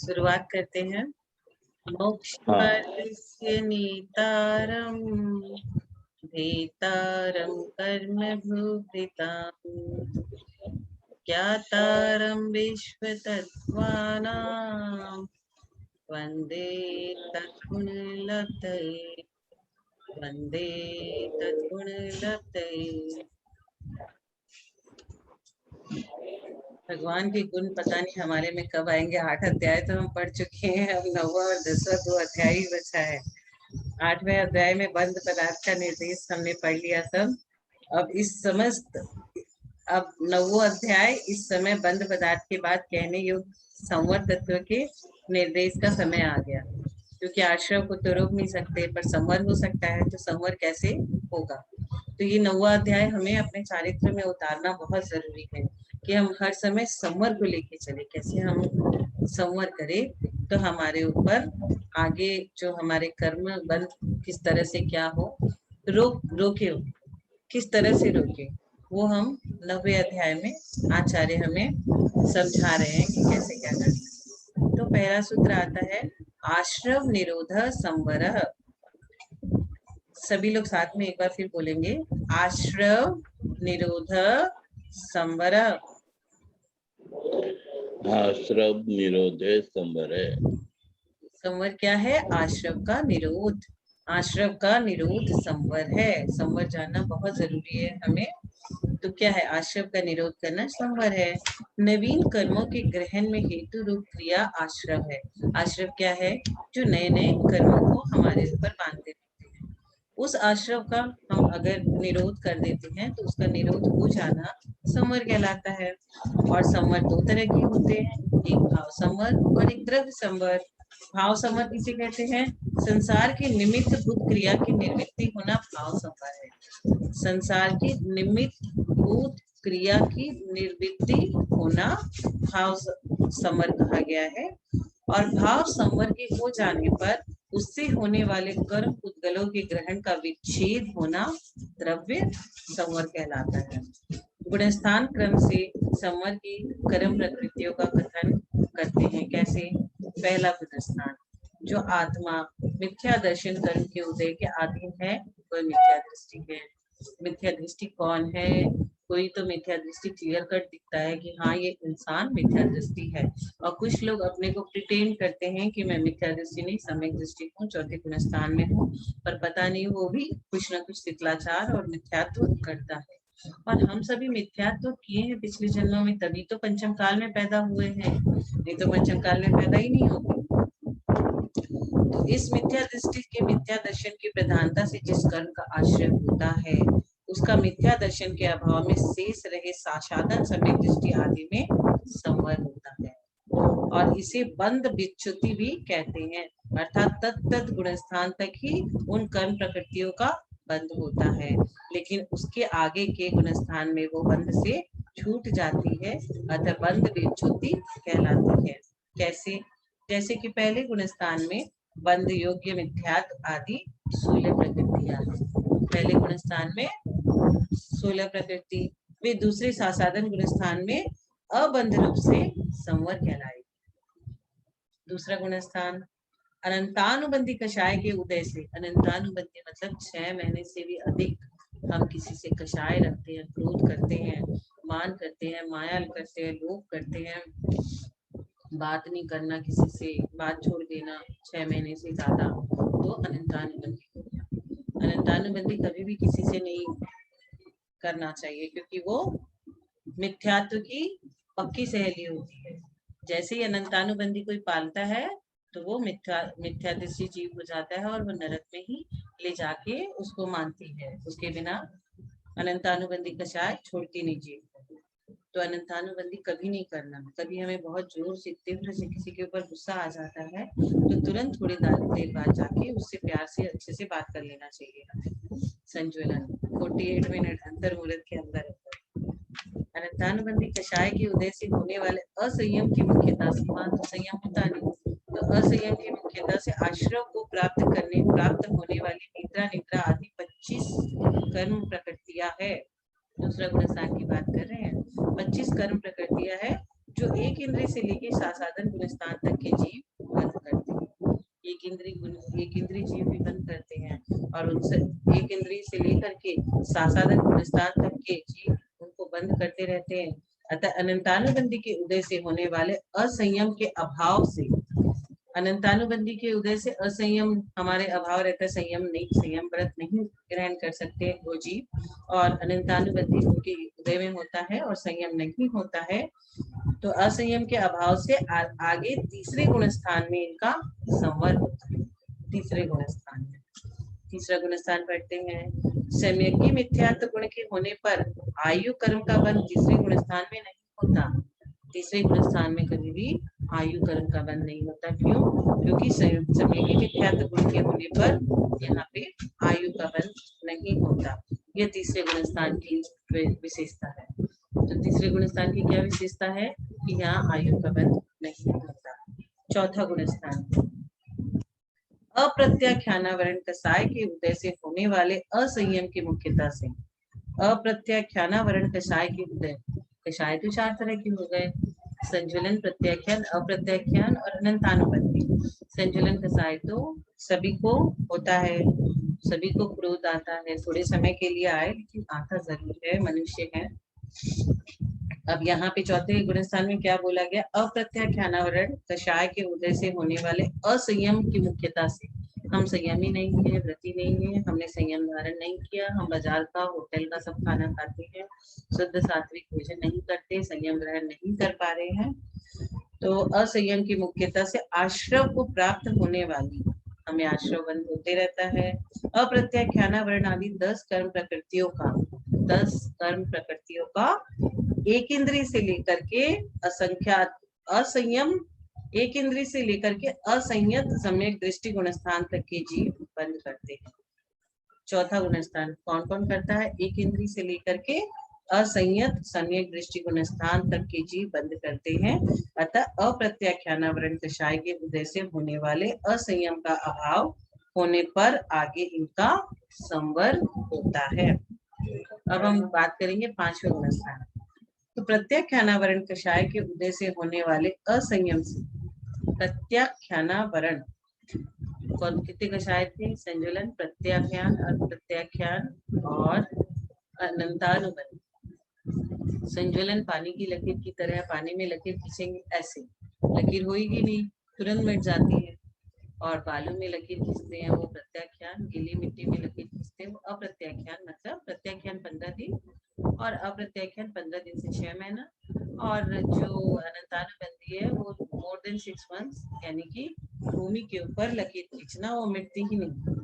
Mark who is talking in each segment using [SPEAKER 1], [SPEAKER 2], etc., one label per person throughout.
[SPEAKER 1] शुरुआत करते हैं। मोक्षपदस्य नेतारं भेतारं कर्मभूभृतां ज्ञातारं विश्वतत्त्वानां वन्दे तद्गुणलब्धये वन्दे तद्गुणलब्धये। भगवान के गुण पता नहीं हमारे में कब आएंगे। 8 अध्याय तो हम पढ़ चुके हैं, अब 9वां और 10वां 2 अध्याय ही बचा है। 8वें अध्याय में बंद पदार्थ का निर्देश हमने पढ़ लिया सब। अब 9वां अध्याय इस समय बंद पदार्थ के बाद कहने योग्य संवर तत्व के निर्देश का समय आ गया, क्योंकि आश्रय को तो रोक नहीं सकते, पर संवर हो सकता है। तो संवर कैसे होगा? तो ये 9वां अध्याय हमें अपने चारित्र में उतारना बहुत जरूरी है कि हम हर समय संवर को लेके चले। कैसे हम संवर करें तो हमारे ऊपर आगे जो हमारे कर्म बंद किस तरह से क्या हो, रोके किस तरह से रोके, वो हम 9वें अध्याय में आचार्य हमें समझा रहे हैं कि कैसे क्या करना। तो पहला सूत्र आता है आश्रव निरोध संवर। सभी लोग साथ में एक बार फिर बोलेंगे, आश्रव निरोध संवर।
[SPEAKER 2] आश्रव निरोधे संवर।
[SPEAKER 1] संवर क्या है? आश्रव का निरोध। आश्रव का निरोध संवर है। संवर जानना बहुत जरूरी है हमें। तो क्या है? आश्रव का निरोध करना संवर है। नवीन कर्मों के ग्रहण में हेतु रूप क्रिया आश्रव है। आश्रव क्या है? जो नए नए कर्मों को हमारे ऊपर बांधते रहते हैं। उस आश्रव का हम अगर निरोध कर देते हैं तो उसका निरोध हो जाना संवर कहलाता है। और संवर 2 तरह के होते हैं, एक भाव संवर और एक द्रव्य संवर। भाव संवर किसे कहते हैं? संसार की निमित्त भूत क्रिया की निर्वृत्ति होना भाव संवर है। संसार की निमित्त भूत क्रिया की निर्वृत्ति होना भाव संवर कहा गया है। और भाव संवर के हो जाने पर उससे होने वाले कर्म उद्गलों के ग्रहण का विच्छेद होना द्रव्य संवर कहलाता है। गुणस्थान क्रम से संवर की कर्म प्रकृतियों का कथन करते हैं। कैसे? पहला गुणस्थान, जो आत्मा मिथ्या दर्शन कर्म के उदय के अधीन है, वह मिथ्या दृष्टि है। मिथ्या दृष्टि कौन है? कोई तो मिथ्या दृष्टि क्लियर कट दिखता है कि हाँ ये इंसान मिथ्या दृष्टि है, और कुछ लोग अपने को प्रिटेंड करते हैं कि मैं मिथ्या दृष्टि नहीं, सम्यक दृष्टि हूँ, चौथे गुणस्थान में हूँ, पर पता नहीं वो भी कुछ न कुछ तितलाचार और मिथ्यात्व करता है। और हम सभी मिथ्यात्व किए हैं पिछले जन्मों में, तभी तो पंचम काल में पैदा हुए हैं, नहीं तो पंचम काल में पैदा ही नहीं होते। तो इस मिथ्या दृष्टि के मिथ्या दर्शन की प्रधानता से जिस कर्म का आश्रय होता है, उसका मिथ्या दर्शन के अभाव में शेष रहे साधन सम्यक दृष्टि आदि में संवर होता है। और इसे बंध विच्युति भी कहते हैं, अर्थात तत्त गुणस्थान तक ही उन कर्म प्रकृतियों का बंध होता है, लेकिन उसके आगे के गुणस्थान में वो बंध से छूट जाती है, अतः बंध विच्युति कहलाती है। कैसे? जैसे कि पहले गुणस्थान में बंध योग्य मिथ्यात्व आदि 16 प्रकृतियां हैं। पहले गुणस्थान में 16 प्रकृति, वे दूसरे साधन गुणस्थान में अबंध रूप से संवर कहलाएगी। दूसरा गुणस्थान अनंतानुबंधी कषाय के उदय से, अनंतानुबंधी मतलब 6 महीने से भी अधिक हम किसी से कषाय रखते हैं, क्रोध करते हैं, मान करते हैं, माया करते हैं, लोभ करते हैं, बात नहीं करना किसी से, बात छोड़ देना 6 महीने से ज्यादा, तो अनंतानुबंधी हो गया। अनंतानुबंधी कभी भी किसी से नहीं करना चाहिए, क्योंकि वो मिथ्यात्व की पक्की सहेली होती है। जैसे ही अनंतानुबंधी कोई पालता है तो वो मिथ्यादृष्टि जीव हो जाता है, और वो नरक में ही ले जाके उसको मानती है। उसके बिना अनंतानुबंधी कषाय छोड़ती नहीं जीव। तो अनंतानुबंधी कभी नहीं करना। कभी हमें बहुत जोर से तीव्र से किसी के ऊपर गुस्सा आ जाता है तो तुरंत थोड़ी देर बाद जाके उससे प्यार से अच्छे से बात कर लेना चाहिए हमें। संज्वलन 48 मिनट अंतर मुहूर्त के अंदर। अनंतानुबंधी कषाय के उदय से होने वाले असंयम की मुख्यता से, वहां तो संयम होता नहीं, तो असंयम की मुख्यता से आश्रव को प्राप्त होने वाली निद्रा निद्रा आदि 25 कर्म प्रकृतियां है। दूसरा गुणस्थान की बात कर रहे हैं। 25 कर्म प्रकृतियां है जो एक इंद्रिय से लेकर सासाधन गुणस्थान तक के जीव बंद करते हैं। एक इंद्रिय जीव भी बंद करते हैं और उनसे एक इंद्रिय से लेकर के सासाधन गुणस्थान तक के जीव उनको बंद करते रहते हैं। अतः अनंतानुबंधी के उदय से होने वाले असंयम के अभाव से, अनंतानुबंधी के उदय से असंयम हमारे अभाव रहता है, संयम व्रत नहीं ग्रहण कर सकते वो जीव, और अनंतानुबंधी उनके उदय में होता है और संयम नहीं होता है, तो असंयम के अभाव से आगे तीसरे गुण स्थान में इनका संवर होता है। तीसरे गुण स्थान में, तीसरा गुण स्थान पढ़ते हैं। सम्यग्ञ मिथ्यात्व गुण के होने पर आयु कर्म का बंध तीसरे गुण स्थान में नहीं होता। तीसरे गुण स्थान में कभी भी आयु कर्म का बंध नहीं होता। क्यों? क्योंकि सम्यग्ञ मिथ्यात्व गुण के होने पर यहाँ पे आयु का बंध नहीं होता। यह तीसरे गुण स्थान की विशेषता है। तो तीसरे गुण स्थान की क्या विशेषता है कि यहाँ आयु का बंध नहीं होता। चौथा गुण स्थान, अप्रत्याख्यानावरण कषाय के उदय से होने वाले असंयम की मुख्यता से। अप्रत्याख्यानावरण कषाय के उदय, कषाय तो चार तरह के हो गए, संज्वलन, प्रत्याख्यान, अप्रत्याख्यान और अनंतानुबंधी। संज्वलन कषाय तो सभी को होता है, सभी को क्रोध आता है, थोड़े समय के लिए आए लेकिन आता जरूर है, मनुष्य है। अब यहाँ पे चौथे गुण स्थान में क्या बोला गया? अप्रत्याख्यानावरण कषाय के उदय से होने वाले असंयम की मुख्यता से। हम संयमी नहीं है, व्रती नहीं है, हमने संयम धारण नहीं किया, हम बाजार का होटल का सब खाना खाते हैं, शुद्ध सात्विक भोजन नहीं करते, संयम ग्रहण नहीं कर पा रहे हैं। तो असंयम की मुख्यता से आश्रव को प्राप्त होने वाली, हमें आश्रव बंद होते रहता है। अप्रत्याख्यानावरण आदि 10 कर्म प्रकृतियों का, 10 कर्म प्रकृतियों का एक इंद्रिय से लेकर के असंख्यात असंयम, एक इंद्रिय से लेकर के असंयत सम्यक दृष्टि गुण स्थान तक के जीव बंद करते हैं। चौथा गुण स्थान कौन कौन करता है? एक इंद्रिय से लेकर के असंयत सम्यक दृष्टि गुण स्थान तक के जीव बंद करते हैं। अतः अप्रत्याख्यानावरण कषाय के उदय से होने वाले असंयम का अभाव होने पर आगे इनका संवर होता है। अब हम बात करेंगे पांचवें गुण स्थान। तो प्रत्याख्यानावरण कषाय के उदय से होने वाले असंयम से, प्रत्याख्यानावरण कौन कितने कषाय थे? संज्वलन, प्रत्याख्यान, अप्रत्याख्यान और अनंतानुबंध। संज्वलन पानी की लकीर की तरह, पानी में लकीर खींचेंगे ऐसे, लकीर होगी नहीं, तुरंत मिट जाती है। और बालू में लकीर खींचते हैं वो प्रत्याख्यान, गीली मिट्टी में लकीर खींचते हैं वो अप्रत्याख्यान। मतलब प्रत्याख्यान 15 दिन और अप्रत्याख्यान 15 दिन से 6 महीना, और जो अनंतानुबंधी है वो मोर देन 6 मंथ्स, यानी कि भूमि के ऊपर लकीर खींचना, वो मिटती ही नहीं।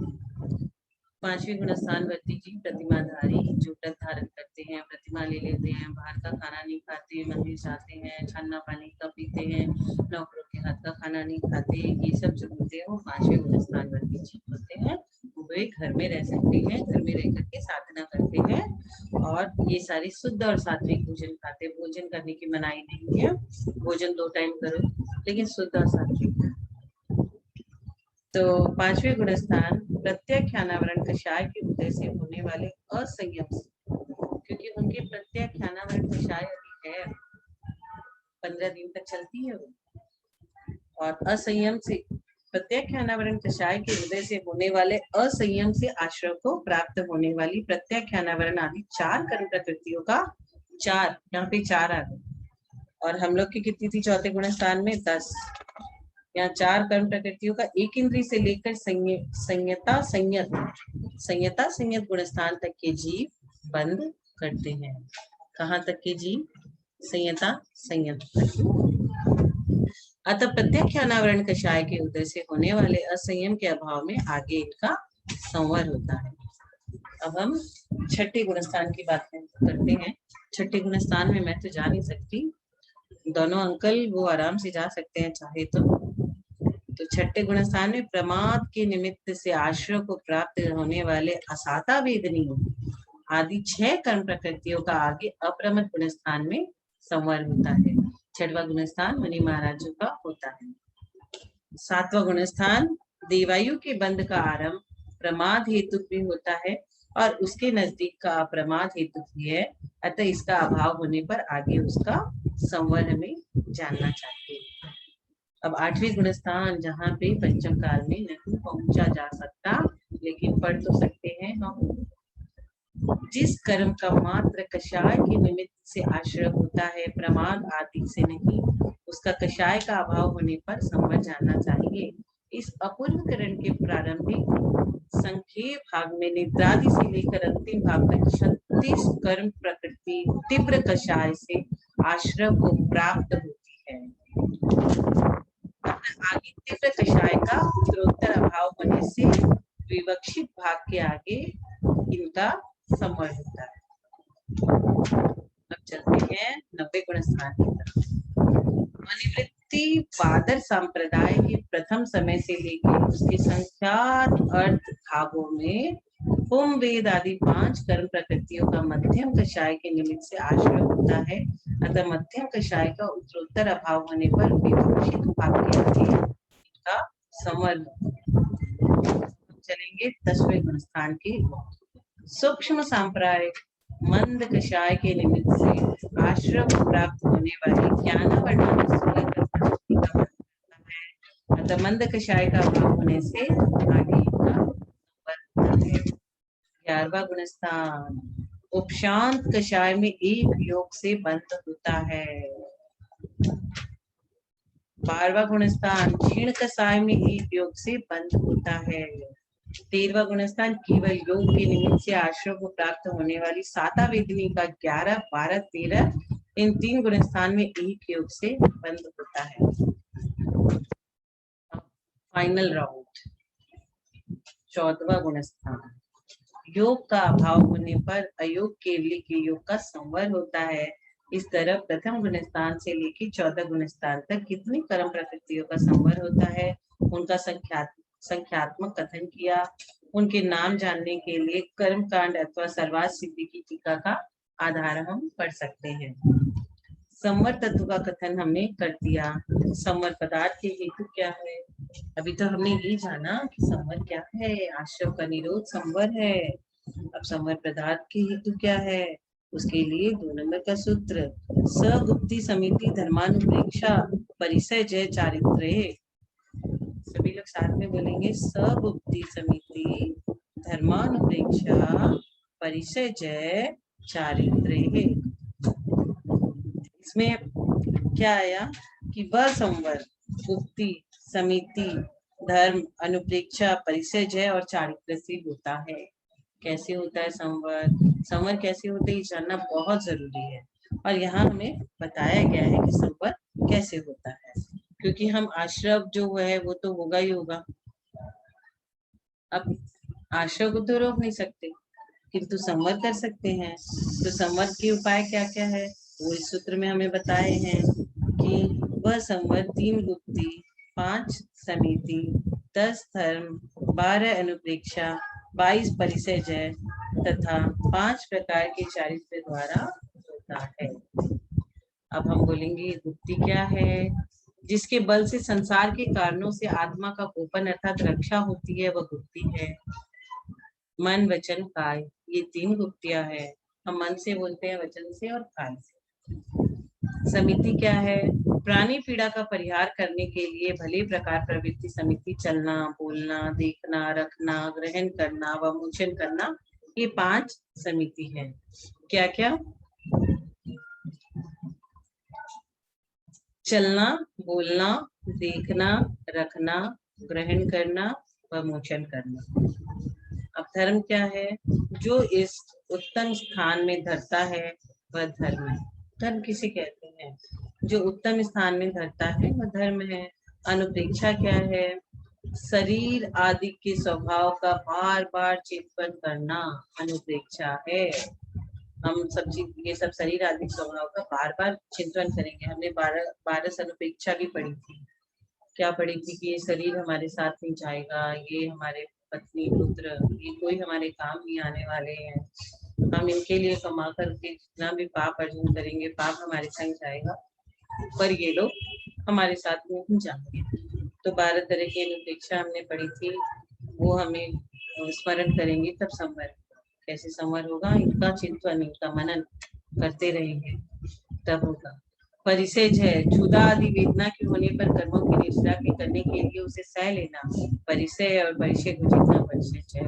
[SPEAKER 1] पांचवें गुण स्थान वर्ती जी प्रतिमाधारी, जो व्रत धारण करते हैं, प्रतिमा ले लेते हैं, बाहर का खाना नहीं खाते, मंदिर जाते हैं, छन्ना पानी का पीते हैं, नौकरों के हाथ का खाना नहीं खाते, ये सब जो होते हैं वो पांचवें गुण स्थान वर्ती जी होते हैं। वे घर में रह सकते हैं, घर में रह करके साधना करते हैं और ये सारी शुद्ध और सात्विक भोजन खाते हैं। भोजन करने की मनाही नहीं है, भोजन 2 टाइम करो, लेकिन शुद्ध और सात्विक। तो पांचवें गुण स्थान प्रत्याख्यानावरण कषाय के उदय से होने वाले असंयम से, क्योंकि उनके प्रत्याख्यानावरण कषाय अभी है, 15 दिन तक चलती है वो, और असंयम से, प्रत्याख्यानावरण कषाय के उदय से होने वाले असंयम से आश्रव को प्राप्त होने वाली प्रत्याख्यानावरण आदि 4 कर्म प्रकृतियों का, 4 यहाँ पे 4 आ गए, और हम लोग की कितनी थी चौथे गुण स्थान में? 10। यहाँ 4 कर्म प्रकृतियों का एक इंद्रिय से लेकर संयता संयत गुण स्थान तक के जीव बंद करते हैं। कहाँ तक के जीव? संयता संयत तक। अतः प्रत्याख्यानावरण कषाय के उदय से होने वाले असंयम के अभाव में आगे इनका संवर होता है। अब हम छठे गुण स्थान की बात करते हैं। छठे गुण स्थान में मैं तो जा नहीं सकती, दोनों अंकल वो आराम से जा सकते हैं चाहे तो छठे गुण स्थान में प्रमाद के निमित्त से आश्रय को प्राप्त होने वाले असाता वेदनी आदि 6 कर्म प्रकृतियों का आगे अप्रमद गुण स्थान में संवर होता है। 6वां गुण स्थान मुनि महाराजों का होता है। 7वां गुण स्थान देवायु के बंध का आरंभ प्रमाद हेतु भी होता है और उसके नजदीक का अप्रमाद हेतु भी है, अतः इसका अभाव होने पर आगे उसका संवर हमें जानना चाहिए। अब 8वीं गुणस्थान, जहाँ पे पंचम काल में नहीं पहुंचा जा सकता, लेकिन पढ़ तो सकते हैं हम। जिस कर्म का मात्र कषाय के निमित्त से आश्रय होता है, प्रमाद आदि से नहीं, उसका कषाय का अभाव होने पर संवर जानना चाहिए। इस अपूर्व करण के प्रारंभिक संक्षेप भाग में निद्रादि से लेकर अंतिम भाग तक 36 कर्म प्रकृति तीव्र कषाय से आश्रय को प्राप्त होती है। आगे तीव्र कषाय का उत्तरोत्तर अभाव होने से विवक्षित भाग के आगे इनका संवर होता है। अब चलते हैं 90 गुणस्थान की तरफ। मनिवृत्ति पादर संप्रदाय के प्रथम समय से लेकर उसके संख्यात अर्थ भागों में पुम वेद आदि 5 कर्म प्रकृतियों का मध्यम कषाय के निमित्त से आश्रय होता है। अतः मध्यम कषाय का उत्तरोत्तर अभाव होने पर विवक्षित भाग के आगे इनका संवर। चलेंगे 10वें गुणस्थान की। सूक्ष्म सांप्रदायिक मंद कषाय के निमित्त से आश्रय को प्राप्त होने वाली ज्ञान वर्णन अतः मंद कषाय का अभाव होने से आगे का संवर है। 11वां गुणस्थान उपशांत कषाय में एक योग से बंध होता है। 12वां गुणस्थान क्षीण कषाय में एक योग से बंध होता है। 13वां गुणस्थान केवल योग के निमित्त से आश्रय को प्राप्त होने वाली साता वेदनी का 11, 12, 13 इन 3 गुणस्थान में एक योग से बंध होता है। फाइनल राउंड 14वां गुणस्थान योग का अभाव होने पर अयोग केवली के योग का संवर होता है। इस तरह प्रथम गुणस्थान से लेकर 14 गुणस्थान तक कितनी कर्म प्रकृतियों का संवर होता है, उनका संख्यात्मक कथन किया। उनके नाम जानने के लिए कर्म कांड अथवा सर्वार्थ सिद्धि की टीका का आधार हम पढ़ सकते हैं। संवर तत्व का कथन हमने कर दिया। संवर पदार्थ के हेतु क्या है, अभी तो हमने ये जाना कि संवर क्या है, आश्रय का निरोध संवर है। अब संवर पदार्थ के हेतु क्या है, उसके लिए 2 नंबर का सूत्र सगुप्ती समिति धर्मानुप्रेक्षा परिसय जय चारित्र्य। सभी लोग साथ में बोलेंगे सगुप्ती समिति धर्मानुप्रेक्षा परिसय जय चारित्र्य। इसमें क्या आया कि वह संवर गुप्ती समिति धर्म अनुप्रेक्षा परिसय जय और चारित्र्य से होता है। कैसे होता है संवर, संवर कैसे होते हैं जानना बहुत जरूरी है। और यहाँ हमें बताया गया है कि संवर कैसे होता है, क्योंकि हम आश्रय जो है वो तो होगा ही होगा। अब आश्रय को तो रोक नहीं सकते, किंतु संवर कर सकते हैं। तो संवर के उपाय क्या क्या है वो इस सूत्र में हमें बताए हैं कि वह संवर 3 गुप्ती, 5 समिति, 10 धर्म, 12 अनुप्रेक्षा, 22 परिसय जय तथा 5 प्रकार के चारित्र्य द्वारा होता है। अब हम बोलेंगे गुप्ती क्या है, जिसके बल से संसार के कारणों से आत्मा का गोपन अर्थात रक्षा होती है, वह गुप्ती है। मन वचन काय ये 3 गुप्तियां है। हम मन से बोलते हैं, वचन से और काय से। समिति क्या है, प्राणी पीड़ा का परिहार करने के लिए भले प्रकार प्रवृत्ति समिति चलना, बोलना, देखना, रखना, ग्रहण करना व मोचन करना, ये 5 समिति है। क्या क्या, चलना, बोलना, देखना, रखना, ग्रहण करना व मोचन करना। अब धर्म क्या है, जो इस उत्तम स्थान में धरता है वह धर्म है। धर्म किसे कहते हैं, जो उत्तम स्थान में धरता है वह धर्म है। अनुप्रेक्षा क्या है, शरीर आदि के स्वभाव का बार बार चिंतन करना अनुप्रेक्षा है। हम सब चीज ये सब शरीर आदि स्वभाव का बार बार चिंतन करेंगे। हमने 12 अनुप्रेक्षा भी पढ़ी थी। क्या पढ़ी थी कि ये शरीर हमारे साथ नहीं जाएगा, ये हमारे पत्नी पुत्र ये कोई हमारे काम नहीं आने वाले हैं। हम इनके लिए कमा करके जितना भी पाप अर्जन करेंगे पाप हमारे संग जाएगा, पर ये लोग हमारे साथ नहीं जाएंगे। तो 12 तरह की अनुप्रेक्षा हमने पढ़ी थी, वो हमें स्मरण करेंगे तब संवर। कैसे संवर होगा, इनका चिंतन इनका मनन करते रहेंगे तब होगा। परिसेज है, क्षुधा आदि वेदना के होने पर कर्मों की निष्ठा के करने के लिए उसे सह लेना परिसय और परिचय को जीतना परिसेज है।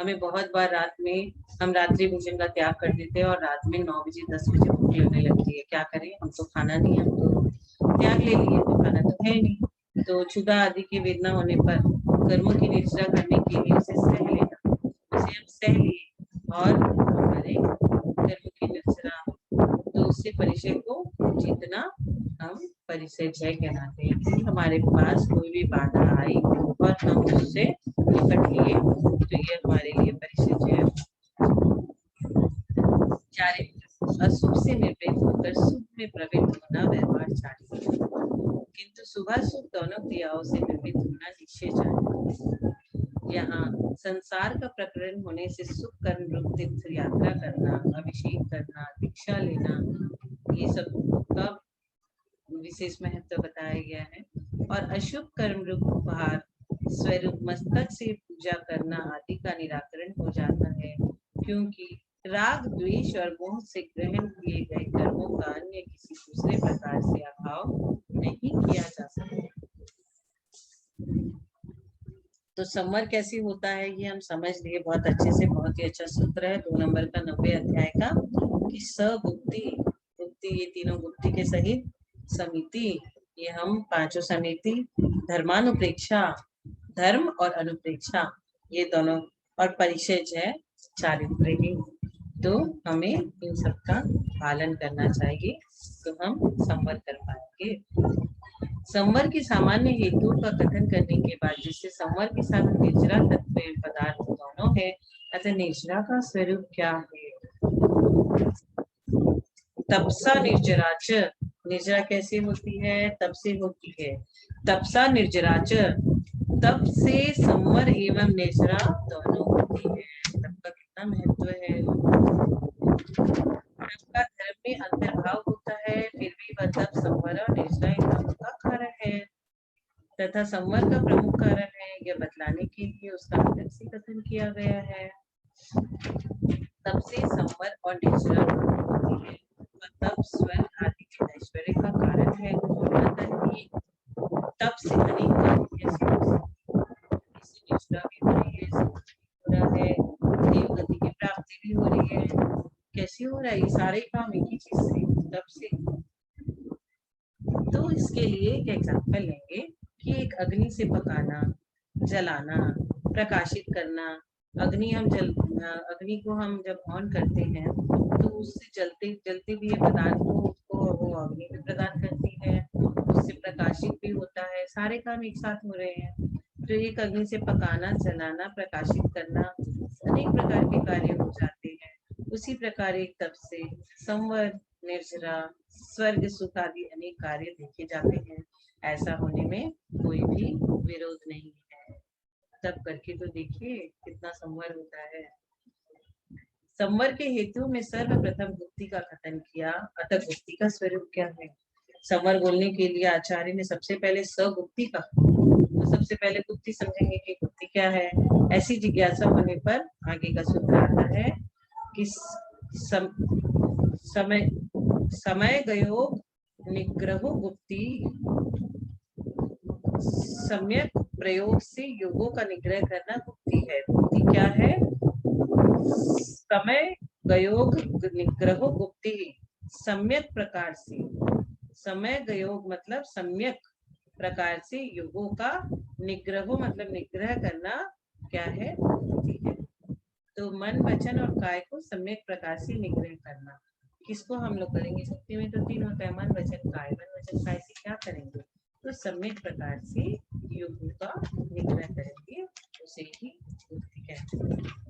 [SPEAKER 1] हमें बहुत बार रात में हम रात्रि भोजन का त्याग कर देते हैं और रात में 9 बजे 10 बजे भूख लगने लगती है, क्या करें, हम तो खाना नहीं, हम तो त्याग ले लिए, तो खाना तो है नहीं। तो क्षुधा आदि की वेदना होने पर कर्मों की निष्ठा करने के लिए उसे सह लेना, उसे हम सह लिए और हमारे कर्म की निष्ठा, तो उससे परिचय को जीतना हम परिचय जय कहलाते हैं। कि हमारे पास कोई भी बाधा आई और हम उससे निपट लिए, तो ये हमारे लिए परिचय जय है। चारित्र, अशुभ से निर्वृत्त होकर शुभ में प्रवृत्त होना व्यवहार चारित्र, किंतु शुभ शुभ दोनों क्रियाओं से निर्वृत्त होना निश्चय चारित्र। यहाँ संसार का प्रकरण होने से सुख कर्म रूप तीर्थ यात्रा करना, अभिषेक करना, दीक्षा लेना, ये सब का विशेष महत्व बताया गया है। और अशुभ कर्म रूप उपहार स्वरूप मस्तक से पूजा करना आदि का निराकरण हो जाता है, क्योंकि राग द्वेष और मोह से ग्रहण किए गए कर्मों का अन्य किसी दूसरे प्रकार से अभाव नहीं किया जा सकता। तो संवर कैसे होता है ये हम समझ लिए बहुत अच्छे से, बहुत ही अच्छा सूत्र है 2 नंबर का 90 अध्याय का, कि सगुप्ति गुप्ति, ये तीनों गुप्ति के सहित समिति, ये हम पांचों समिति, धर्मानुप्रेक्षा, धर्म और अनुप्रेक्षा, ये दोनों, और परिचय है चारित्र ही। तो हमें इन सब का पालन करना चाहिए, तो हम संवर कर पाएंगे। संवर की सामान्य हेतु का कथन करने के बाद, जिससे संवर के साथ निर्जरा तत्व पदार्थ दोनों है, अतः निर्जरा का स्वरूप क्या है। तपसा निर्जराच, निर्जरा कैसे होती है, तप से होती है। तपसा निर्जराच, तप से संवर एवं निर्जरा दोनों होती है। तप का कितना महत्व है। तप का धर्म में अंतर्भाव होता है, फिर भी वह तप संवर और निर्जरा इन दोनों का कारण है तथा संवर का प्रमुख कारण है, यह बतलाने के लिए उसका अलग से कथन किया गया है। तप से संवर और निर्जरा होती है, तप स्वर्ग आदि के ऐश्वर्य का कारण है। तप से अनेक काम कैसे हो रहा है, देवगति की प्राप्ति भी हो रही है। कैसे हो रहा है, ये सारे काम एक ही चीज से, तप से। तो इसके लिए एक एग्जाम्पल लेंगे कि एक अग्नि से पकाना, जलाना, प्रकाशित करना। अग्नि को हम जब ऑन करते हैं तो उससे जलते हुए पदार्थ को वो अग्नि भी प्रदान करती है, उससे प्रकाशित भी होता है, सारे काम एक साथ हो रहे हैं। तो एक अग्नि से पकाना, जलाना, प्रकाशित करना, अनेक प्रकार के कार्य हो जाते हैं। उसी प्रकार एक तप से संवर, निर्जरा, स्वर्ग सुख आदि अनेक कार्य देखे जाते हैं। ऐसा होने में कोई भी विरोध नहीं है। तब करके तो देखिए कितना संवर होता है। संवर के हेतु में सर्वप्रथम गुप्ति का कथन किया, अतः गुप्ति का स्वरूप क्या है। संवर बोलने के लिए आचार्य ने सबसे पहले सगुप्ति का, तो सबसे पहले गुप्ति समझेंगे कि गुप्ति क्या है। ऐसी जिज्ञासा होने पर आगे का सूत्र आता है कि समय गयो निग्रहो गुप्ति, सम्यक प्रयोग से योगों का निग्रह करना गुप्ति है। गुप्ति क्या है, समय गयोग निग्रहो गुप्ति, सम्यक प्रकार से, समय गयोग मतलब सम्यक प्रकार से, योगों का निग्रहो मतलब निग्रह करना क्या है, गुप्ति है। तो मन वचन और काय को सम्यक प्रकार से निग्रह करना, किसको हम लोग करेंगे। शक्ति में तो 3 होता है, मन वचन काय। मन वचन काय से क्या करेंगे, तो सम्यक प्रकार से योगों का निग्रह करेंगे, उसे ही गुप्ति कहते हैं।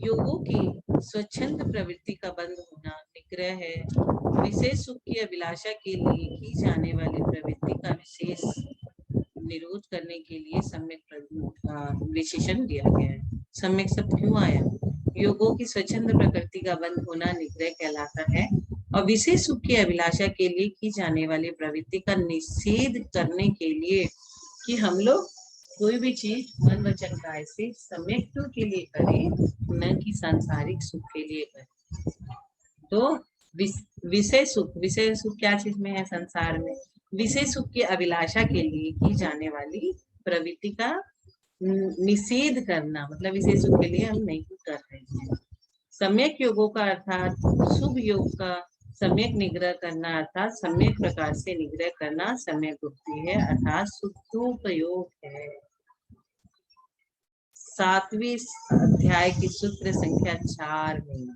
[SPEAKER 1] योगों की स्वच्छंद प्रवृत्ति का बंद होना निग्रह है। विशेष सुख की अभिलाषा के लिए की जाने वाली प्रवृत्ति का विशेष निरोध करने के लिए सम्यक विशेषण दिया गया है। सम्यक शब्द क्यों आया, योगों की स्वच्छंद प्रकृति का बंद होना निग्रह कहलाता है, और विशेष सुख की अभिलाषा के लिए की जाने वाली प्रवृत्ति का निषेध करने के लिए कि हम लोग कोई भी चीज मन वचन काय से सम्यक के लिए करें, न कि सांसारिक सुख के लिए करें। तो विषय सुख क्या चीज में है संसार में? विषय सुख की अभिलाषा के लिए की जाने वाली प्रवृत्ति का निषेध करना, मतलब विषय सुख के लिए हम नहीं कर रहे हैं। सम्यक योगों का अर्थात शुभ योग का सम्यक निग्रह करना, अर्थात सम्यक प्रकार से निग्रह करना सम्यक गुप्ति है, अर्थात शुद्धोपयोग है। 7वें अध्याय की सूत्र संख्या 4 में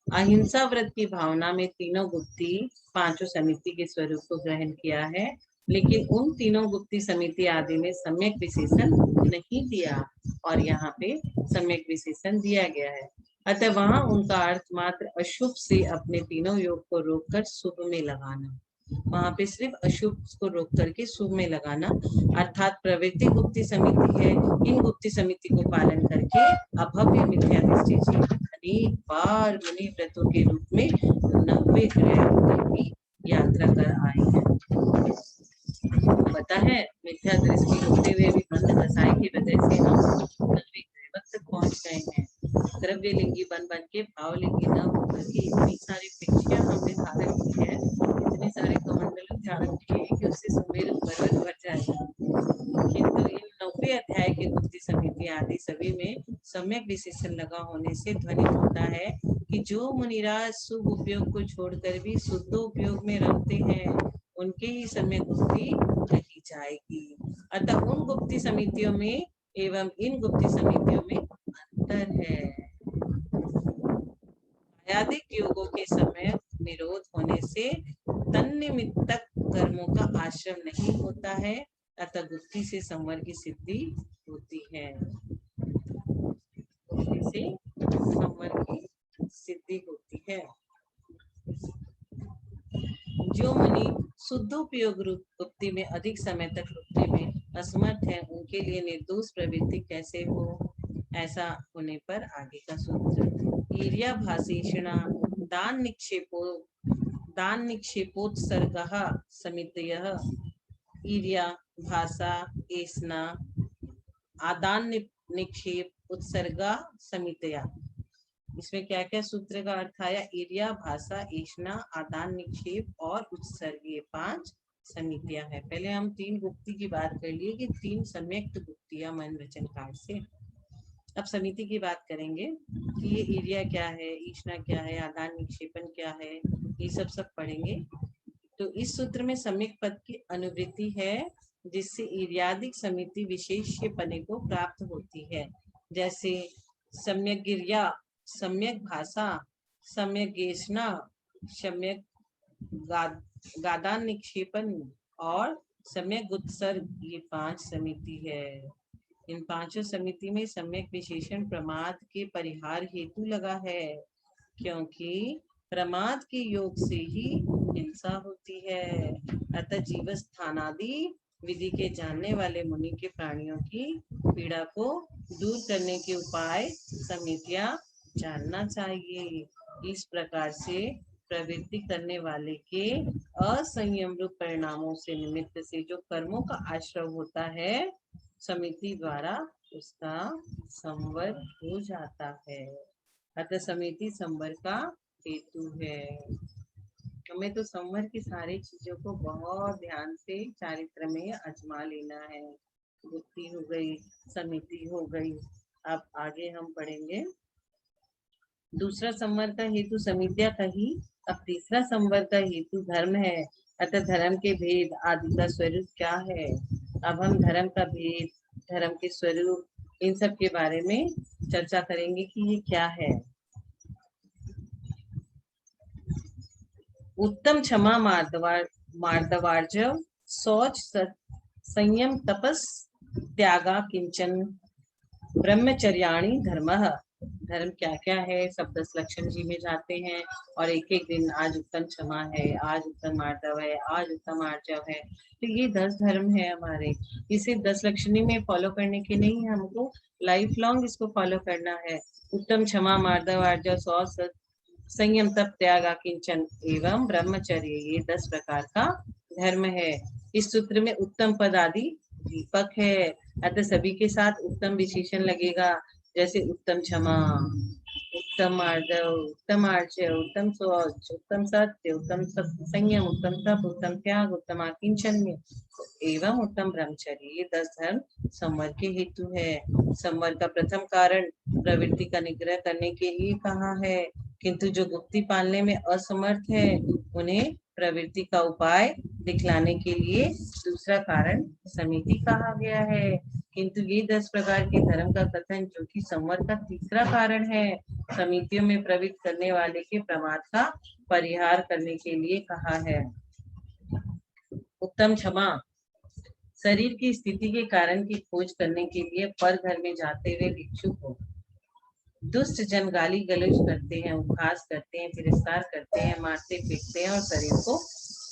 [SPEAKER 1] अहिंसा व्रत की भावना में तीनों गुप्ती पांचों समिति के स्वरूप को ग्रहण किया है, लेकिन उन तीनों गुप्ती समिति आदि में सम्यक विशेषण नहीं दिया, और यहाँ पे सम्यक विशेषण दिया गया है। अतः वहां उनका अर्थ मात्र अशुभ से अपने तीनों योग को रोककर शुभ में लगाना, वहां पे सिर्फ अशुभ को रोक करके शुभ में लगाना, अर्थात प्रवृत्ति गुप्ती समिति है। इन गुप्ती समिति को पालन करके अभव्य मिथ्या दृष्टि जी अनेक बार मुनि व्रतों के रूप में 90 ग्रह की यात्रा कर आए हैं। पता है मिथ्या दृष्टि होते हुए भी मंद दशाएं की वजह से हम 90 ग्रह तक पहुंच गए हैं। द्रव्य लिंगी बन के भाव लिंगी न होकर के इतनी सारी पिक्चर हमने धारण की है, इतने सारे कमंडल धारण किए कि उससे सुमेरु पर्वत भर जाएगा। किंतु इन 90 अध्याय के गुप्ती समिति आदि सभी में सम्यक विशेषण लगा होने से ध्वनि होता है कि जो मुनिराज शुभ उपयोग को छोड़कर भी शुद्ध उपयोग में रखते हैं, उनके ही सम्यक गुप्ती कही जाएगी। अतः उन गुप्ती समितियों में एवं इन गुप्ती समितियों में अंतर है। आयादिक योगों के समय निरोध होने से तन्निमित्तक कर्मों का आश्रम नहीं होता है, अतः गुप्ती से संवर की सिद्धि होती है। गुप्ती से संवर की सिद्धि होती है। जो मुनि शुद्धोपयोग रूप गुप्ती में अधिक समय तक रुकने में असमर्थ है, उनके लिए निर्दोष प्रवृत्ति कैसे हो? ऐसा होने पर आगे का सूत्र ईर्या भाषेषणा दान निक्षेपोत्सर्गः समितयः ईर्या भाषा एषणा आदान निक्षेप उत्सर्गा समितया। इसमें क्या क्या सूत्र का अर्थ आया? ईर्या भाषा एषणा आदान निक्षेप और उत्सर्ग, ये 5 समितियां हैं। पहले हम 3 गुप्ती की बात कर लिए कि 3 सम्यक्त गुप्तियां मन वचन काल से। अब समिति की बात करेंगे कि ये ईर्या क्या है, ईष्णा क्या है, आदान निक्षेपण क्या है, ये सब पढ़ेंगे। तो इस सूत्र में सम्यक पद की अनुवृत्ति है, जिससे ईर्यादिक समिति विशेष्य पने को प्राप्त होती है। जैसे सम्यक गिर्या, सम्यक भाषा, सम्यक गेषणा, सम्यक गादान निक्षेपण और सम्यक उत्सर्ग, ये 5 समिति है। इन 5 समिति में सम्यक विशेषण प्रमाद के परिहार हेतु लगा है, क्योंकि प्रमाद के योग से ही हिंसा होती है। अतः जीवस्थानादि विधि के जानने वाले मुनि के प्राणियों की पीड़ा को दूर करने के उपाय समितियां जानना चाहिए। इस प्रकार से प्रवृत्ति करने वाले के असंयम रूप परिणामों से निमित्त से जो कर्मों का आश्रय होता है, समिति द्वारा उसका संवर हो जाता है। अतः समिति संवर का हेतु है। हमें तो संवर की सारी चीजों को बहुत ध्यान से चारित्र में आजमा लेना है। गुप्ती हो गई, समिति हो गई। अब आगे हम पढ़ेंगे दूसरा संवर का हेतु समितियां कही। अब तीसरा संवर का हेतु धर्म है। अतः धर्म के भेद आदि का स्वरूप क्या है? अब हम धर्म का भेद, धर्म के स्वरूप, इन सब के बारे में चर्चा करेंगे कि ये क्या है। उत्तम क्षमा मार्दवार्जव शौच संयम तपस त्यागा किंचन ब्रह्मचर्याणि धर्मः। धर्म क्या क्या है सब 10 लक्षण जी में जाते हैं, और एक एक दिन आज उत्तम क्षमा है, आज उत्तम मार्दव है, आज उत्तम आर्जव है। तो ये 10 धर्म है हमारे। इसे 10 लक्षणी में फॉलो करने के नहीं, हमको लाइफ लॉन्ग इसको फॉलो करना है। उत्तम क्षमा मार्दव आर्जव शौच संयम तप त्याग किंचन एवं ब्रह्मचर्य, ये 10 प्रकार का धर्म है। इस सूत्र में उत्तम पद आदि दीपक है, अतः सभी के साथ उत्तम विशेषण लगेगा। जैसे उत्तम क्षमा, उत्तम मार्दव, उत्तम आर्जय, उत्तम शौच, उत्तम सत्य, उत्तम संयम, उत्तम तप, उत्तम त्याग, उत्तम आकिंचन्य एवं उत्तम ब्रह्मचर्य, ये 10 धर्म संवर के हेतु है। संवर का प्रथम कारण प्रवृत्ति का निग्रह करने के लिए कहा है, किंतु जो गुप्ती पालने में असमर्थ है उन्हें प्रवृत्ति का उपाय दिखलाने के लिए दूसरा कारण समिति कहा गया है। किंतु ये 10 प्रकार के धर्म का कथन जो कि संवर का तीसरा कारण है, समितियों में प्रवृत्त करने वाले के प्रमाद का परिहार करने के लिए कहा है। उत्तम क्षमा, शरीर की स्थिति के कारण की खोज करने के लिए पर घर में जाते हुए भिक्षु को दुष्ट जन गाली गलौज करते हैं, उपहास करते हैं, तिरस्कार करते हैं, मारते पीटते हैं और शरीर को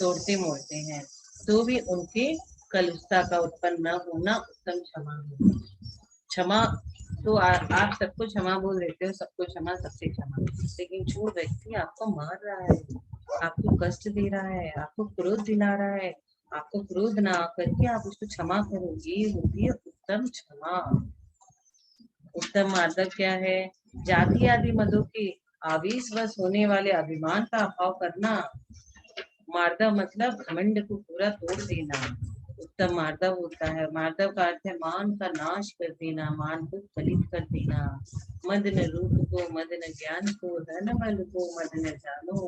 [SPEAKER 1] तोड़ते मोड़ते हैं, तो भी उनके कलुषता का उत्पन्न न होना उत्तम क्षमा है। क्षमा तो आप सबको क्षमा बोल देते हो, सबको क्षमा, सबसे क्षमा, लेकिन जो व्यक्ति आपको मार रहा है, आपको कष्ट दे रहा है, आपको क्रोध दिला रहा है, आपको क्रोध ना करके आप उसको क्षमा करो, ये होती है उत्तम क्षमा। उत्तम मार्दव क्या है? जाति आदि मदों के आवेशवश होने वाले अभिमान का अभाव करना। मार्दव मतलब घमंड को पूरा तोड़ देना, उत्तम मार्दव होता है। मार्दव का अर्थ है मान का नाश कर देना, मान को फलित कर देना। मद न रूप को, मद न ज्ञान को, धन बल को मद न जानो,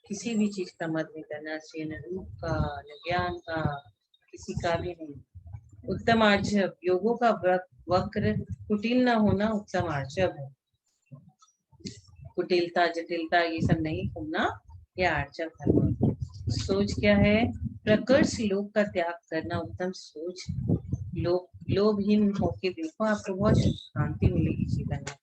[SPEAKER 1] किसी भी चीज का मद नहीं करना चाहिए, न रूप का, न ज्ञान का, किसी का भी नहीं। उत्तम आर्जव, योगों का वक्र कुटिल न होना उत्तम आर्जव है। कुटिलता, जटिलता ये सब नहीं होना, यह आर्जव धर्म। सोच क्या है? प्रकर्ष लोभ का त्याग करना उत्तम सोच। लोभहीन होके देखो, आपको बहुत शांति मिलेगी जीवन में।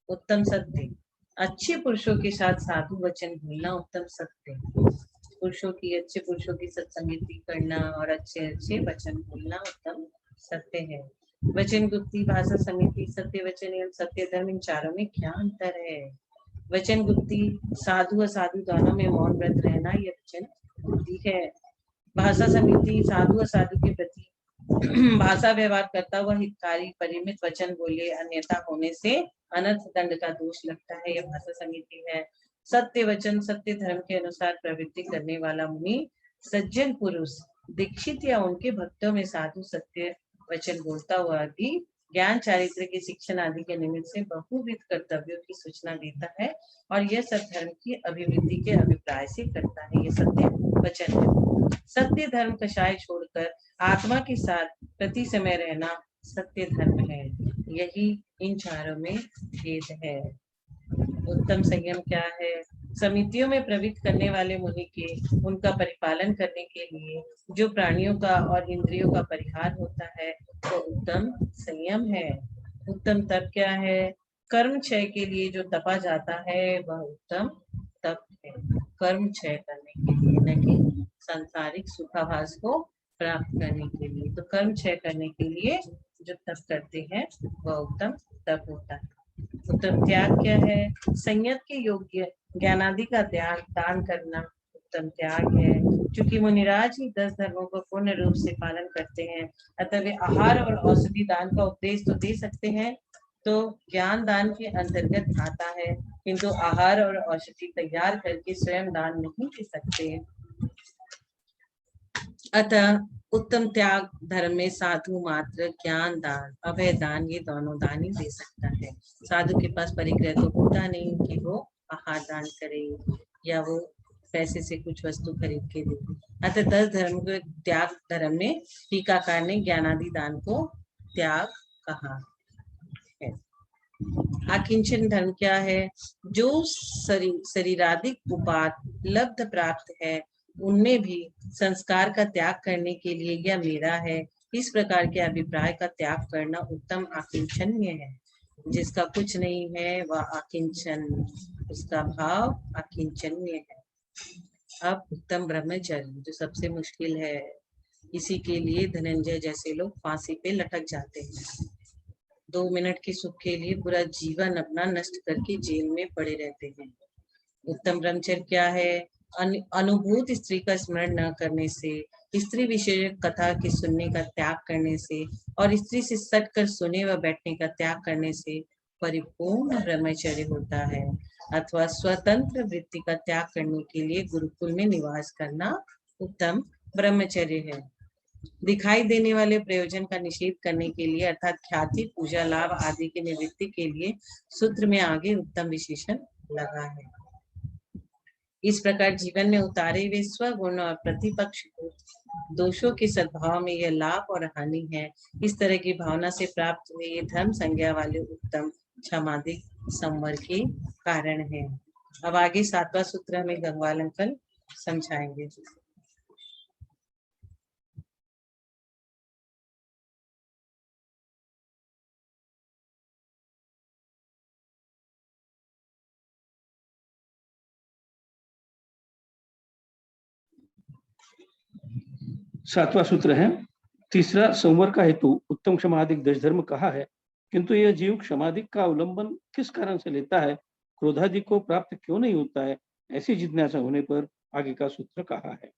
[SPEAKER 1] उत्तम सत्य, अच्छे पुरुषों के साथ साधु वचन बोलना उत्तम सत्य। पुरुषों की, अच्छे पुरुषों की सत्संगति करना और अच्छे अच्छे वचन बोलना उत्तम सत्य है। वचन गुप्ती, भाषा समिति, सत्य वचन एवं सत्य धर्म, इन चारों में क्या अंतर है? वचन गुप्ती, साधु असाधु दोनों में मौन व्रत रहना, यह वचन गुप्ती है। भाषा समिति, साधु असाधु के प्रति भाषा व्यवहार करता हुआ हितकारी परिमित वचन बोले, अन्यथा होने से अनर्थ दंड का दोष लगता है, यह भाषा समिति है। सत्य वचन, सत्य धर्म के अनुसार प्रवृत्ति करने वाला मुनि, सज्जन पुरुष, दीक्षित या उनके भक्तों में साधु सत्य वचन बोलता हुआ भी ज्ञान चारित्र के शिक्षण आदि के निमित्त से बहुविध कर्तव्यों की सूचना देता है और यह सब धर्म की अभिवृद्धि के अभिप्राय से करता है, यह सत्य वचन है। सत्य धर्म कषाय छोड़कर आत्मा के साथ प्रति समय रहना सत्य धर्म है, यही इन चारों में भेद है। उत्तम संयम क्या है? समितियों में प्रवृत्त करने वाले मुनि के उनका परिपालन करने के लिए जो प्राणियों का और इंद्रियों का परिहार होता है तो उत्तम संयम है। उत्तम तप क्या है? कर्म क्षय के लिए जो तपा जाता है वह उत्तम तप है, कर्म क्षय करने के लिए, न कि सांसारिक सुखाभास को प्राप्त करने के लिए। तो कर्म क्षय करने के लिए जो तप करते हैं वह उत्तम तप होता है। उत्तम त्याग क्या है? संयत के योग्य ज्ञानादि का त्याग, दान करना उत्तम त्याग है। क्योंकि मुनिराज ही 10 धर्मों को पूर्ण रूप से पालन करते हैं, अतः वे आहार और औषधि दान का उपदेश तो दे सकते हैं, तो ज्ञान दान के अंतर्गत आता है, किंतु आहार और औषधि तैयार करके स्वयं दान नहीं दे सकते। अतः उत्तम त्याग धर्म में साधु मात्र ज्ञान दान, अभय दान, ये दोनों दान ही दे सकता है। साधु के पास परिग्रह तो होता नहीं कि वो आहार दान करे या वो पैसे से कुछ वस्तु खरीद के दे। अतः 10 धर्म के त्याग धर्म में टीकाकार ने ज्ञानादि दान को त्याग कहा है। आकिंचन धर्म क्या है? जो शरीरादिक उपाद लब्ध प्राप्त है उनमें भी संस्कार का त्याग करने के लिए यह मेरा है, इस प्रकार के अभिप्राय का त्याग करना उत्तम आकिंचन्य है। जिसका कुछ नहीं है वह आकिंचन, उसका भाव आकिंचन्य है। अब उत्तम ब्रह्मचर्य जो सबसे मुश्किल है, इसी के लिए धनंजय जैसे लोग फांसी पे लटक जाते हैं। 2 मिनट के सुख के लिए पूरा जीवन अपना नष्ट करके जेल में पड़े रहते हैं। उत्तम ब्रह्मचर्य क्या है? अनुभूत स्त्री का स्मरण न करने से, स्त्री विषय कथा के सुनने का त्याग करने से और स्त्री से सट कर सोने व बैठने का त्याग करने से परिपूर्ण ब्रह्मचर्य होता है, अथवा स्वतंत्र वृत्ति का त्याग करने के लिए गुरुकुल में निवास करना उत्तम ब्रह्मचर्य है। दिखाई देने वाले प्रयोजन का निषेध करने के लिए अर्थात ख्याति, पूजा, लाभ आदि की निवृत्ति के लिए सूत्र में आगे उत्तम विशेषण लगा है। इस प्रकार जीवन में उतारे हुए स्वगुण और प्रतिपक्ष दोषों के सद्भाव में यह लाभ और हानि है। इस तरह की भावना से प्राप्त हुए ये धर्म संज्ञा वाले उत्तम क्षमादिक संवर के कारण है। अब आगे 7वां सूत्र हमें गंगवाल अंकल समझाएंगे।
[SPEAKER 3] सातवां सूत्र है। तीसरा, संवर का हेतु उत्तम क्षमादिक दश धर्म कहा है, किंतु यह जीव क्षमादिक का अवलंबन किस कारण से लेता है, क्रोधादि को प्राप्त क्यों नहीं होता है, ऐसी जिज्ञासा होने पर आगे का सूत्र कहा है।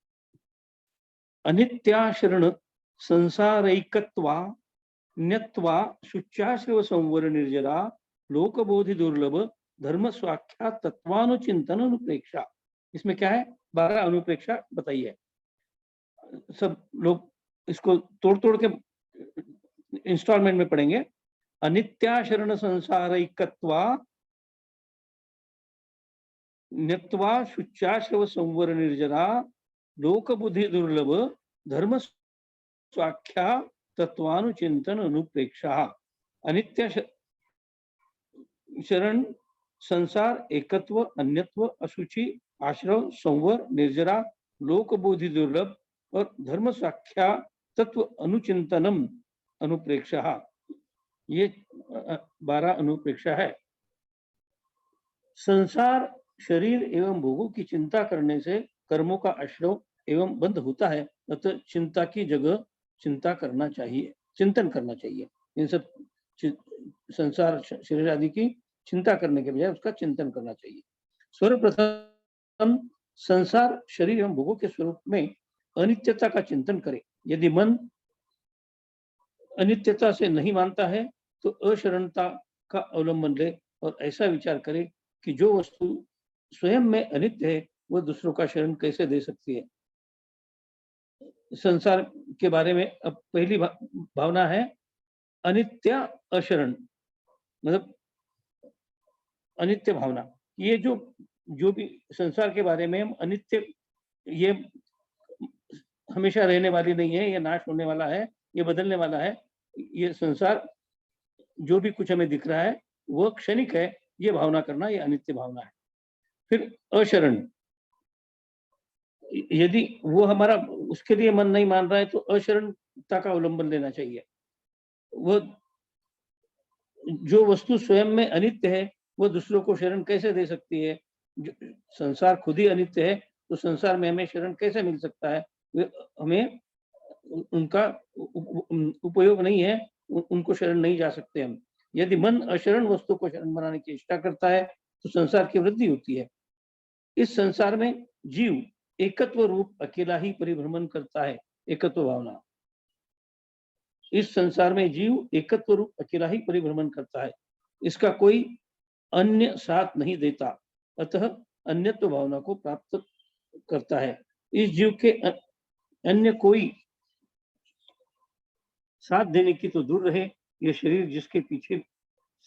[SPEAKER 3] अनित्याशरण संसारैकत्वा न्यत्वा शुच्याश्रव संवर निर्जरा लोकबोधि दुर्लभ धर्म स्वाख्या तत्वानुचिंतन अनुप्रेक्षा। इसमें क्या है, 12 अनुप्रेक्षा बताइए। सब लोग इसको तोड़ तोड़ के इंस्टॉलमेंट में पढ़ेंगे। अनित्याशरण संसारैकत्वा न्यत्वा शुच्याश्रव संवर निर्जरा लोक बुद्धि दुर्लभ धर्म स्वाख्या तत्वानुचिंतन अनुप्रेक्षा। अनित्य शरण संसार एकत्व अन्यत्व अशुचि आश्रव संवर निर्जरा लोक बोधि दुर्लभ और धर्म साख्या तत्व अनुचिंतनम अनुप्रेक्षा। ये 12 अनुप्रेक्षा है। संसार शरीर एवं भोगों की चिंता करने से कर्मों का आश्रव एवं बंध होता है, अतः चिंता की जगह चिंता करना चाहिए, चिंतन करना चाहिए। इन सब संसार शरीर आदि की चिंता करने के बजाय उसका चिंतन करना चाहिए। सर्वप्रथम संसार शरीर एवं भोगों के स्वरूप में अनित्यता का चिंतन करें। यदि मन अनित्यता से नहीं मानता है तो अशरणता का अवलंबन ले और ऐसा विचार करे कि जो वस्तु स्वयं में अनित्य है वह दूसरों का शरण कैसे दे सकती है। संसार के बारे में अब पहली भावना है अनित्य अशरण, मतलब अनित्य भावना। ये जो भी संसार के बारे में हम अनित्य, ये हमेशा रहने वाली नहीं है, ये नाश होने वाला है, ये बदलने वाला है। ये संसार जो भी कुछ हमें दिख रहा है वो क्षणिक है, ये भावना करना ये अनित्य भावना है। फिर अशरण, यदि वो हमारा उसके लिए मन नहीं मान रहा है तो अशरणता का अवलंबन लेना चाहिए। वो जो वस्तु स्वयं में अनित्य है वो दूसरों को शरण कैसे दे सकती है। संसार खुद ही अनित्य है तो संसार में हमें शरण कैसे मिल सकता है, हमें उनका उपयोग नहीं है, उनको शरण नहीं जा सकते हम। यदि मन अशरण वस्तु को शरण बनाने की चेष्टा करता है तो संसार की वृद्धि होती है। इस संसार में जीव एकत्व रूप अकेला ही परिभ्रमण करता है, एकत्व भावना। इस संसार में जीव एकत्व रूप अकेला ही परिभ्रमण करता है, इसका कोई अन्य साथ नहीं देता, अतः अन्यत्व भावना को प्राप्त करता है। इस जीव के अन्य कोई साथ देने की तो दूर रहे, यह शरीर जिसके पीछे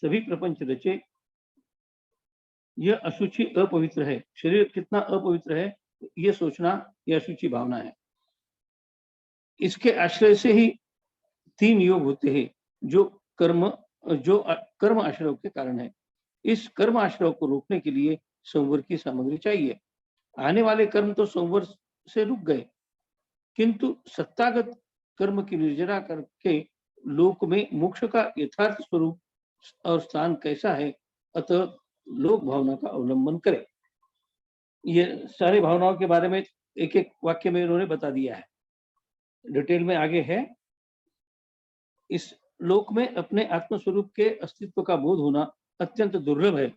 [SPEAKER 3] सभी प्रपंच रचे, यह अशुचि अपवित्र है। शरीर कितना अपवित्र है यह सोचना यह अशुचि भावना है। इसके आश्रय से ही 3 योग होते हैं जो कर्म आश्रय के कारण है। इस कर्म आश्रय को रोकने के लिए संवर की सामग्री चाहिए। आने वाले कर्म तो संवर से रुक गए, किंतु सत्तागत कर्म की निर्जरा करके लोक में मोक्ष का यथार्थ स्वरूप और स्थान कैसा है, अतः लोक भावना का अवलंबन करें। ये सारे भावनाओं के बारे में एक एक वाक्य में इन्होंने बता दिया है, डिटेल में आगे है। इस लोक में अपने आत्मस्वरूप के अस्तित्व का बोध होना अत्यंत दुर्लभ है,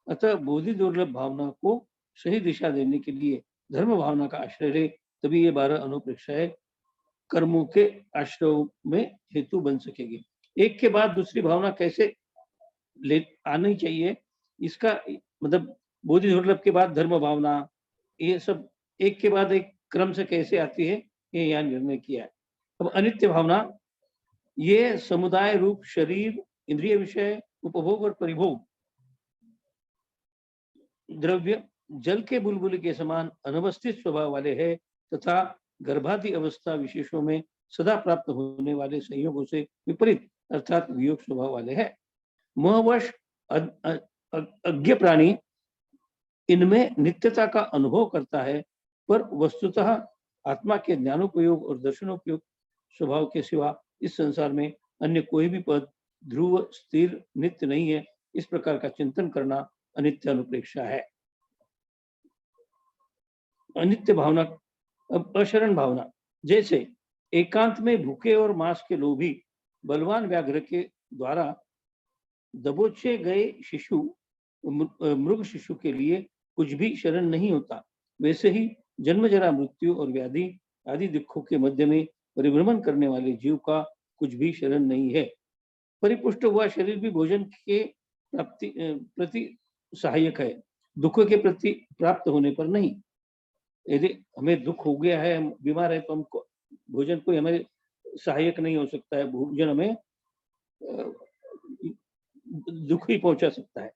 [SPEAKER 3] अतः बोधि दुर्लभ भावना को सही दिशा देने के लिए धर्म भावना का आश्रय ले, तभी ये 12 अनुप्रेक्षाएं कर्मों के आश्रय में हेतु बन सकेगी। एक के बाद दूसरी भावना कैसे ले आनी चाहिए। इसका मतलब बोधि दुर्लभ के बाद धर्म भावना, ये सब एक के बाद एक क्रम से कैसे आती है, ये यहाँ निर्णय किया है। अब अनित्य भावना, ये समुदाय रूप शरीर, इंद्रिय विषय, उपभोग और परिभोग द्रव्य जल के बुलबुल के समान अनवस्थित स्वभाव वाले हैं तथा गर्भादि अवस्था विशेषों में सदा प्राप्त होने वाले संयोगों से विपरीत अर्थात वियोग स्वभाव वाले हैं। मोहवश अज्ञ प्राणी इनमें नित्यता का अनुभव करता है, पर वस्तुतः आत्मा के ज्ञानोपयोग और दर्शनोपयोग स्वभाव के सिवा इस संसार में अन्य कोई भी पद ध्रुव स्थिर नित्य नहीं है। इस प्रकार का चिंतन करना अनित्य अनुप्रेक्षा है। अनित्य भावना। अब अशरण भावना, जैसे एकांत में भूखे और मांस के लोभी बलवान व्याघ्र के द्वारा दबोचे गए शिशु मृग शिशु के लिए कुछ भी शरण नहीं होता, वैसे ही जन्म जरा मृत्यु और व्याधि आदि दुखों के मध्य में परिभ्रमण करने वाले जीव का कुछ भी शरण नहीं है। परिपुष्ट हुआ शरीर भी भोजन के प्रति सहायक है, दुखों के प्रति प्राप्त होने पर नहीं। यदि हमें दुख हो गया है, हम बीमार है, तो हमको भोजन कोई हमें सहायक नहीं हो सकता है, भोजन हमें दुख ही पहुंचा सकता है।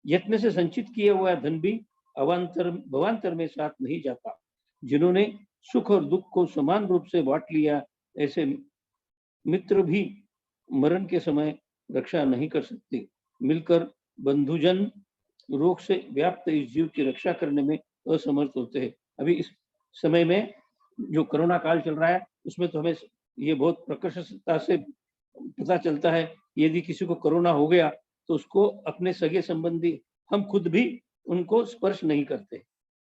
[SPEAKER 3] यत्न से संचित किया हुआ धन भी भवांतर में साथ नहीं जाता। जिन्होंने सुख और दुख को समान रूप से बांट लिया, ऐसे मित्र भी मरण के समय रक्षा नहीं कर सकते। मिलकर बंधुजन रोग से व्याप्त इस जीव की रक्षा करने में असमर्थ होते हैं। अभी इस समय में जो कोरोना काल चल रहा है, उसमें तो हमें ये बहुत प्रकर्षता से पता चलता है, यदि किसी को कोरोना हो गया तो उसको अपने सगे संबंधी, हम खुद भी उनको स्पर्श नहीं करते।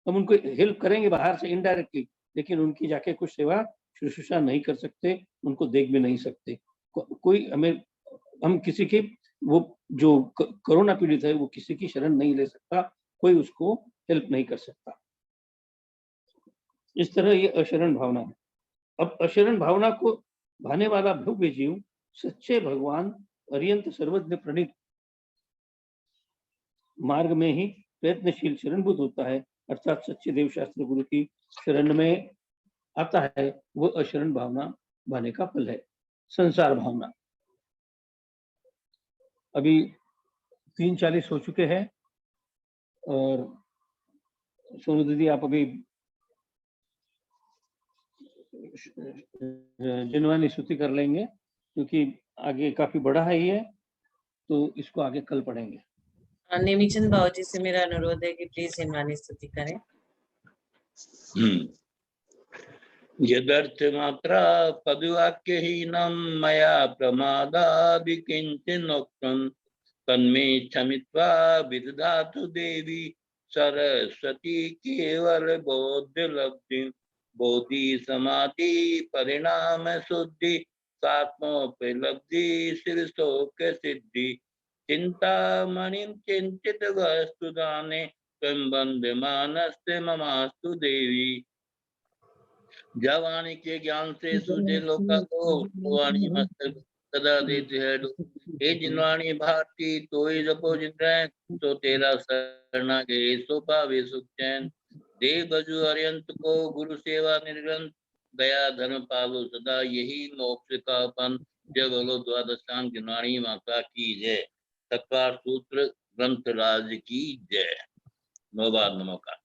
[SPEAKER 3] हम उनको हेल्प करेंगे बाहर से इनडायरेक्टली, लेकिन उनकी जाके कुछ सेवा शुश्रूषा नहीं कर सकते, उनको देख भी नहीं सकते। कोई हम किसी के, वो जो कोरोना पीड़ित है, वो किसी की शरण नहीं ले सकता, कोई उसको हेल्प नहीं कर सकता। इस तरह ये अशरण भावना है। अब अशरण भावना को भाने वाला भव्य जीव सच्चे भगवान अरियंत सर्वज्ञ प्रणीत मार्ग में ही प्रयत्नशील शरणभूत होता है, अर्थात सच्चे देव शास्त्र गुरु की शरण में आता है। वो अशरण भावना भाने का फल है। संसार भावना। अभी 3:40 हो चुके हैं और सोनू दीदी आप अभी जिनवानी स्तुति कर लेंगे, क्योंकि आगे काफी बड़ा है ये, तो इसको आगे कल पढ़ेंगे।
[SPEAKER 1] नेमीचंद बाबूजी से मेरा अनुरोध है कि प्लीज जिनवानी स्तुति करें।
[SPEAKER 2] यदर्थ मात्रा पदवाक्यहीनं मया प्रमादादि किंचिनोक्तं तन्मे क्षमित्वा विदधातु देवी सरस्वती केवल बोध्य लब्धि बोधि समाधि परिणाम शुद्धि सात्मोपलब्धि शीर्षोक सिद्धि चिंतामणिं चिंतित वस्तु दाने त्वं वन्द्यमानस्ते ममास्तु देवी। जवानी के ज्ञान से सूझे लोका को वाणी मस्तक सदा देते है। हे जिनवाणी भारती तो ही जपो जिन तो तेरा शरणा गए सो पावे सुख चैन। देव बजु अर्यंत को गुरु सेवा निर्ग्रंथ दया धर्म पालो सदा यही मोक्ष का पन। जय बोलो द्वादशांग जिनवाणी माता की जय। सत्कार सूत्र ग्रंथ राज की जय। नमोकार।